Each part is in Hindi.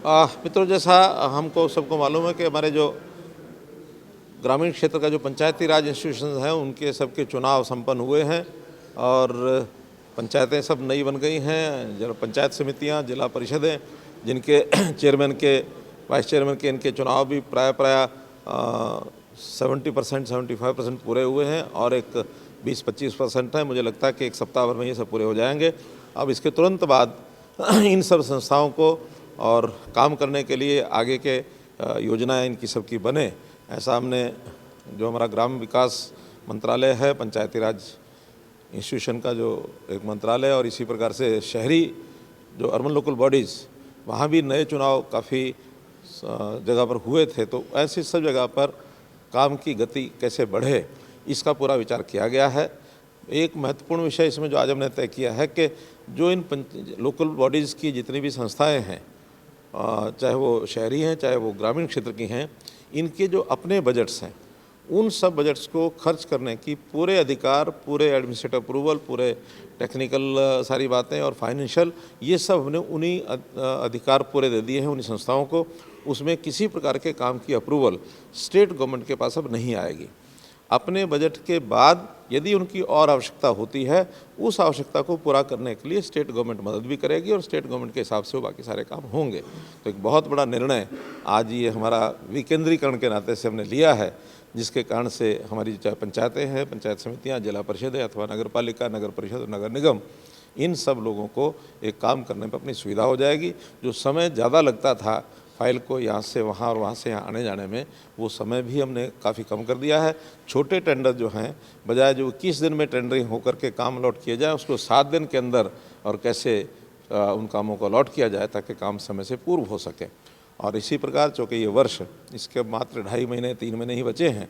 मित्रों, जैसा हमको सबको मालूम है कि हमारे जो ग्रामीण क्षेत्र का जो पंचायती राज इंस्टीट्यूशन हैं उनके सबके चुनाव संपन्न हुए हैं और पंचायतें सब नई बन गई हैं। जिला पंचायत समितियां, जिला परिषदें, जिनके चेयरमैन के, वाइस चेयरमैन के, इनके चुनाव भी प्राय 70% 75% पूरे हुए हैं और एक 20-25% है। मुझे लगता है कि एक सप्ताह भर में ये सब पूरे हो जाएंगे। अब इसके तुरंत बाद इन सब संस्थाओं को और काम करने के लिए आगे के योजनाएं इनकी सबकी बने, ऐसा हमने जो हमारा ग्राम विकास मंत्रालय है, पंचायती राज इंस्टीट्यूशन का जो एक मंत्रालय, और इसी प्रकार से शहरी जो अर्बन लोकल बॉडीज़, वहाँ भी नए चुनाव काफ़ी जगह पर हुए थे। तो ऐसी सब जगह पर काम की गति कैसे बढ़े, इसका पूरा विचार किया गया है। एक महत्वपूर्ण विषय इसमें जो आज हमने तय किया है कि जो इन लोकल बॉडीज़ की जितनी भी संस्थाएं हैं, चाहे वो शहरी हैं चाहे वो ग्रामीण क्षेत्र की हैं, इनके जो अपने बजट्स हैं, उन सब बजट्स को खर्च करने की पूरे अधिकार, पूरे एडमिनिस्ट्रेटिव अप्रूवल, पूरे टेक्निकल सारी बातें और फाइनेंशियल, ये सब हमने उन्हीं अधिकार पूरे दे दिए हैं उन्हीं संस्थाओं को। उसमें किसी प्रकार के काम की अप्रूवल स्टेट गवर्नमेंट के पास अब नहीं आएगी। अपने बजट के बाद यदि उनकी और आवश्यकता होती है, उस आवश्यकता को पूरा करने के लिए स्टेट गवर्नमेंट मदद भी करेगी और स्टेट गवर्नमेंट के हिसाब से वो बाकी सारे काम होंगे। तो एक बहुत बड़ा निर्णय आज ये हमारा विकेंद्रीकरण के नाते से हमने लिया है, जिसके कारण से हमारी चाहे पंचायतें हैं, पंचायत समितियां, जिला परिषदें अथवा नगर पालिका, नगर परिषद, नगर निगम, इन सब लोगों को एक काम करने पर अपनी सुविधा हो जाएगी। जो समय ज़्यादा लगता था फाइल को यहाँ से वहाँ और वहाँ से यहाँ आने जाने में, वो समय भी हमने काफ़ी कम कर दिया है। छोटे टेंडर जो हैं, बजाय जो 21 दिन में टेंडरिंग होकर के काम अलॉट किए जाए, उसको 7 दिन के अंदर और कैसे उन कामों को अलॉट किया जाए ताकि काम समय से पूर्व हो सके। और इसी प्रकार चूँकि ये वर्ष, इसके मात्र 2.5 महीने 3 महीने ही बचे हैं,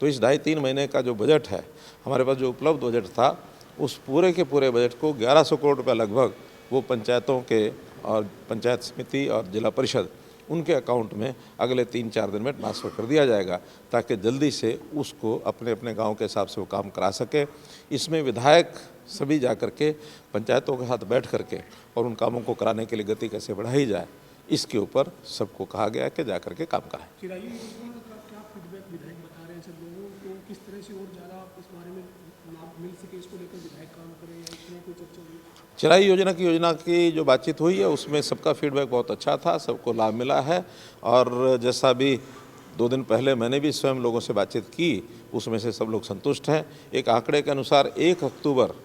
तो इस 2.5-3 महीने का जो बजट है, हमारे पास जो उपलब्ध बजट था, उस पूरे के पूरे बजट को 1100 करोड़ रुपये लगभग वो पंचायतों के और पंचायत समिति और जिला परिषद, उनके अकाउंट में अगले 3-4 दिन में ट्रांसफ़र कर दिया जाएगा ताकि जल्दी से उसको अपने अपने गांव के हिसाब से वो काम करा सके। इसमें विधायक सभी जा कर के पंचायतों के साथ बैठ कर के और उन कामों को कराने के लिए गति कैसे बढ़ाई जाए, इसके ऊपर सबको कहा गया है कि जा कर के काम कराएं। क्या फीडबैक विधायक बता रहे हैं सब लोगों को, किस तरह से और ज़्यादा इस बारे में लाभ मिल सके, इसको लेकर विधायक काम करें या इसमें कोई चर्चा हुई? चिराई योजना की जो बातचीत हुई है उसमें सबका फीडबैक बहुत अच्छा था, सबको लाभ मिला है। और जैसा भी 2 दिन पहले मैंने भी स्वयं लोगों से बातचीत की, उसमें से सब लोग संतुष्ट हैं। एक आंकड़े के अनुसार 1 अक्टूबर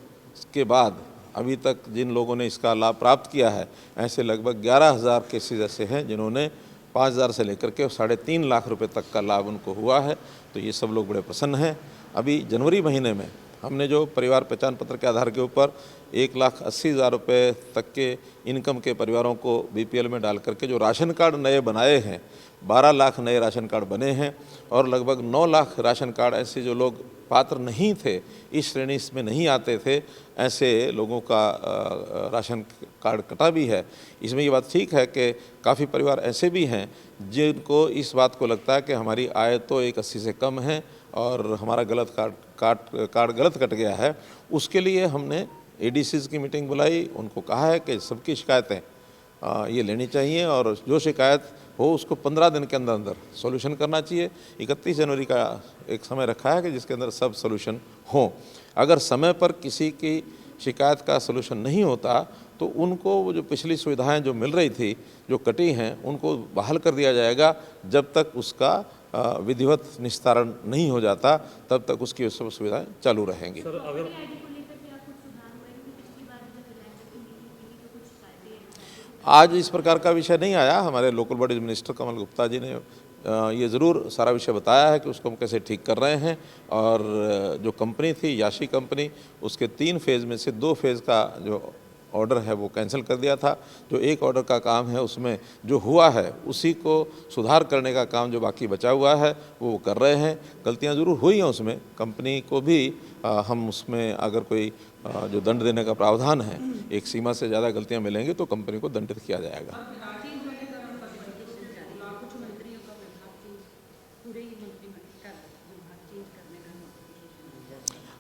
के बाद अभी तक जिन लोगों ने इसका लाभ प्राप्त किया है, ऐसे लगभग 11,000 केसेज ऐसे हैं जिन्होंने 5,000 से लेकर के 3.5 लाख रुपए तक का लाभ उनको हुआ है। तो ये सब लोग बड़े प्रसन्न हैं। अभी जनवरी महीने में हमने जो परिवार पहचान पत्र के आधार के ऊपर 1,80,000 रुपये तक के इनकम के परिवारों को BPL में डाल करके जो राशन कार्ड नए बनाए हैं, 12 लाख नए राशन कार्ड बने हैं और लगभग 9 लाख राशन कार्ड ऐसे जो लोग पात्र नहीं थे, इस श्रेणी में नहीं आते थे, ऐसे लोगों का राशन कार्ड कटा भी है। इसमें ये बात ठीक है कि काफ़ी परिवार ऐसे भी हैं जिनको इस बात को लगता है कि हमारी आय तो 1,80 से कम है और हमारा गलत कार्ड गलत कट गया है। उसके लिए हमने ADCs की मीटिंग बुलाई, उनको कहा है कि सबकी शिकायतें ये लेनी चाहिए और जो शिकायत हो उसको 15 दिन के अंदर अंदर सॉल्यूशन करना चाहिए। 31 जनवरी का एक समय रखा है कि जिसके अंदर सब सॉल्यूशन हों। अगर समय पर किसी की शिकायत का सॉल्यूशन नहीं होता तो उनको वो जो पिछली सुविधाएं जो मिल रही थी, जो कटी हैं, उनको बहाल कर दिया जाएगा। जब तक उसका विधिवत निस्तारण नहीं हो जाता तब तक उसकी सब सुविधाएं चालू रहेंगी। सर, अगर आज इस प्रकार का विषय नहीं आया, हमारे लोकल बॉडीज मिनिस्टर कमल गुप्ता जी ने ये ज़रूर सारा विषय बताया है कि उसको हम कैसे ठीक कर रहे हैं। और जो कंपनी थी याशी कंपनी, उसके 3 फेज़ में से 2 फेज़ का जो ऑर्डर है वो कैंसिल कर दिया था। जो एक ऑर्डर का काम है उसमें जो हुआ है उसी को सुधार करने का काम जो बाकी बचा हुआ है वो कर रहे हैं। गलतियां ज़रूर हुई हैं उसमें, कंपनी को भी हम उसमें अगर कोई जो दंड देने का प्रावधान है, एक सीमा से ज़्यादा गलतियां मिलेंगी तो कंपनी को दंडित किया जाएगा।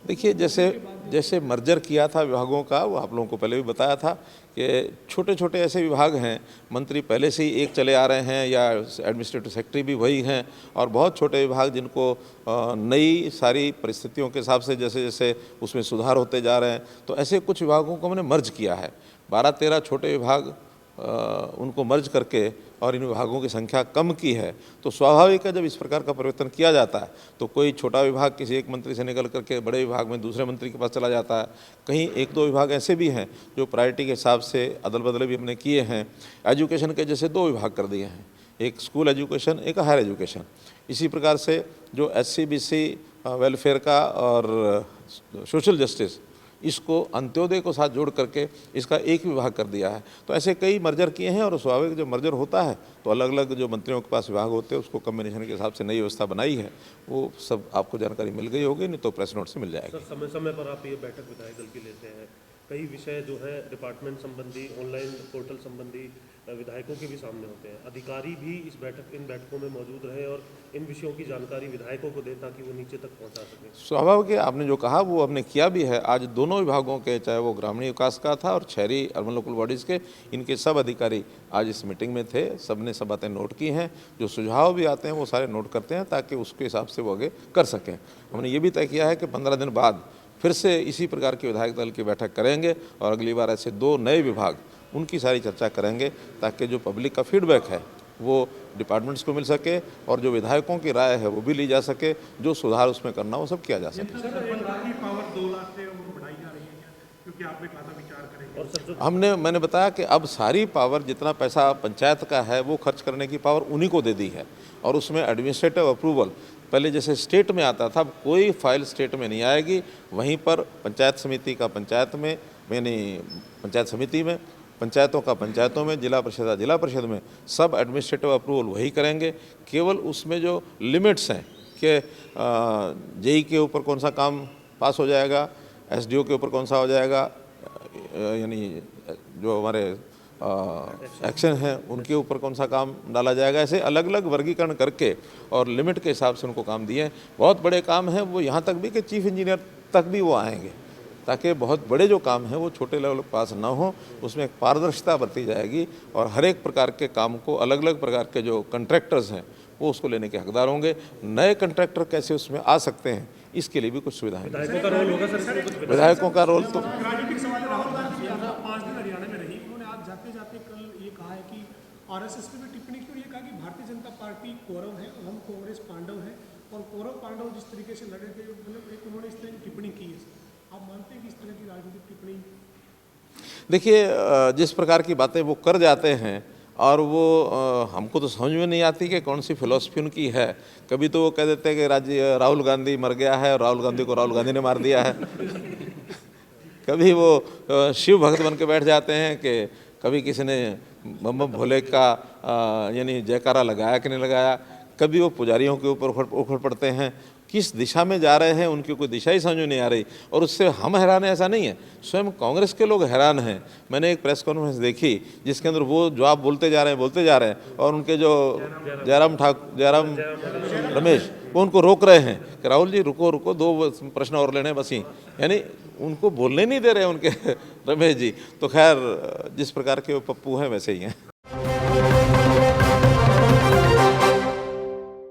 देखिए, जैसे जैसे मर्जर किया था विभागों का, वो आप लोगों को पहले भी बताया था कि छोटे छोटे ऐसे विभाग हैं, मंत्री पहले से ही एक चले आ रहे हैं या एडमिनिस्ट्रेटिव सेक्रेटरी भी वही हैं, और बहुत छोटे विभाग जिनको नई सारी परिस्थितियों के हिसाब से जैसे जैसे उसमें सुधार होते जा रहे हैं, तो ऐसे कुछ विभागों को मैंने मर्ज किया है। 12-13 छोटे विभाग उनको मर्ज करके और इन विभागों की संख्या कम की है। तो स्वाभाविक है जब इस प्रकार का परिवर्तन किया जाता है तो कोई छोटा विभाग किसी एक मंत्री से निकल करके बड़े विभाग में दूसरे मंत्री के पास चला जाता है। कहीं 1-2 विभाग ऐसे भी हैं जो प्रायोरिटी के हिसाब से अदल बदल भी हमने किए हैं। एजुकेशन के जैसे 2 विभाग कर दिए हैं, एक स्कूल एजुकेशन, एक हायर एजुकेशन। इसी प्रकार से जो SC/BC वेलफेयर का और सोशल जस्टिस, इसको अंत्योदय को साथ जोड़ करके इसका एक विभाग कर दिया है। तो ऐसे कई मर्जर किए हैं, और स्वाभाविक जब मर्जर होता है तो अलग अलग जो मंत्रियों के पास विभाग होते हैं उसको कम्बिनेशन के हिसाब से नई व्यवस्था बनाई है। वो सब आपको जानकारी मिल गई होगी, नहीं तो प्रेस नोट से मिल जाएगी। सर, समय समय पर आप ये बैठक विधायक दल की लेते हैं, कई विषय जो है डिपार्टमेंट संबंधी, ऑनलाइन पोर्टल संबंधी विधायकों के भी सामने होते हैं। अधिकारी भी इन बैठकों में मौजूद रहे और इन विषयों की जानकारी विधायकों को दें ताकि वो नीचे तक पहुंचा सकें। स्वाभाविक है, आपने जो कहा वो हमने किया भी है। आज दोनों विभागों के, चाहे वो ग्रामीण विकास का था और शहरी अर्बन लोकल बॉडीज़ के, इनके सब अधिकारी आज इस मीटिंग में थे। सब ने सब बातें नोट की हैं, जो सुझाव भी आते हैं वो सारे नोट करते हैं ताकि उसके हिसाब से वो आगे कर सकें। हमने ये भी तय किया है कि 15 दिन बाद फिर से इसी प्रकार की विधायक दल की बैठक करेंगे और अगली बार ऐसे 2 नए विभाग, उनकी सारी चर्चा करेंगे ताकि जो पब्लिक का फीडबैक है वो डिपार्टमेंट्स को मिल सके और जो विधायकों की राय है वो भी ली जा सके, जो सुधार उसमें करना वो सब किया जा सके। पावर 2 लाख से बढ़ाई जा रही है क्या? क्योंकि आपने कहा था विचार करेंगे। और सर, जो मैंने बताया कि अब सारी पावर, जितना पैसा पंचायत का है वो खर्च करने की पावर उन्हीं को दे दी है, और उसमें एडमिनिस्ट्रेटिव अप्रूवल पहले जैसे स्टेट में आता था, अब कोई फाइल स्टेट में नहीं आएगी। वहीं पर पंचायत समिति का पंचायत में, यानी पंचायत समिति में, पंचायतों का पंचायतों में, जिला परिषद का जिला परिषद में, सब एडमिनिस्ट्रेटिव अप्रूवल वही करेंगे। केवल उसमें जो लिमिट्स हैं कि JE के ऊपर कौन सा काम पास हो जाएगा, SDO के ऊपर कौन सा हो जाएगा, यानी जो हमारे एक्शन हैं उनके ऊपर कौन सा काम डाला जाएगा, ऐसे अलग अलग वर्गीकरण करके और लिमिट के हिसाब से उनको काम दिए हैं। बहुत बड़े काम हैं वो, यहाँ तक भी कि चीफ इंजीनियर तक भी वो आएंगे, ताकि बहुत बड़े जो काम हैं वो छोटे लेवल के पास ना हो। उसमें एक पारदर्शिता बरती जाएगी और हर एक प्रकार के काम को अलग अलग प्रकार के जो कंट्रैक्टर्स हैं वो उसको लेने के हकदार होंगे। नए कंट्रैक्टर कैसे उसमें आ सकते हैं, इसके लिए भी कुछ सुविधाएं। विधायकों का रोल होगा सर इसमें कुछ? विधायकों का रोल तो राजनीतिक सवाल राहुल गांधी 5 दिन हरियाणा में रही, उन्होंने आज जाते जाते कल ये कहा है कि RSS पे भी टिप्पणी की और ये कहा कि भारतीय जनता पार्टी कौरव है और हम कांग्रेस पांडव हैं, और कौरव पांडव जिस तरीके से लड़े थे, मतलब एक उन्होंने इस तरह की टिप्पणी की है। आप मानते हैं कि इस तरह की राजनीतिक टिप्पणी? देखिए, जिस प्रकार की बातें वो कर जाते हैं और वो हमको तो समझ में नहीं आती कि कौन सी फिलॉसफी उनकी है। कभी तो वो कह देते हैं कि राहुल गांधी मर गया है और राहुल गांधी को राहुल गांधी ने मार दिया है। कभी वो शिव भक्त बन के बैठ जाते हैं कि कभी किसी ने बम बम भोले का यानी जयकारा लगाया कि नहीं लगाया। कभी वो पुजारियों के ऊपर उखड़ पड़ते हैं। किस दिशा में जा रहे हैं उनकी कोई दिशा ही समझ में नहीं आ रही, और उससे हम हैरान हैं ऐसा नहीं है, स्वयं कांग्रेस के लोग हैरान हैं। मैंने एक प्रेस कॉन्फ्रेंस देखी जिसके अंदर वो जो आप बोलते जा रहे हैं और उनके जो जयराम रमेश वो उनको रोक रहे हैं कि राहुल जी रुको 2 प्रश्न और लेने बस ही, यानी उनको बोलने नहीं दे रहे उनके रमेश जी। तो खैर जिस प्रकार के वो पप्पू हैं वैसे ही हैं।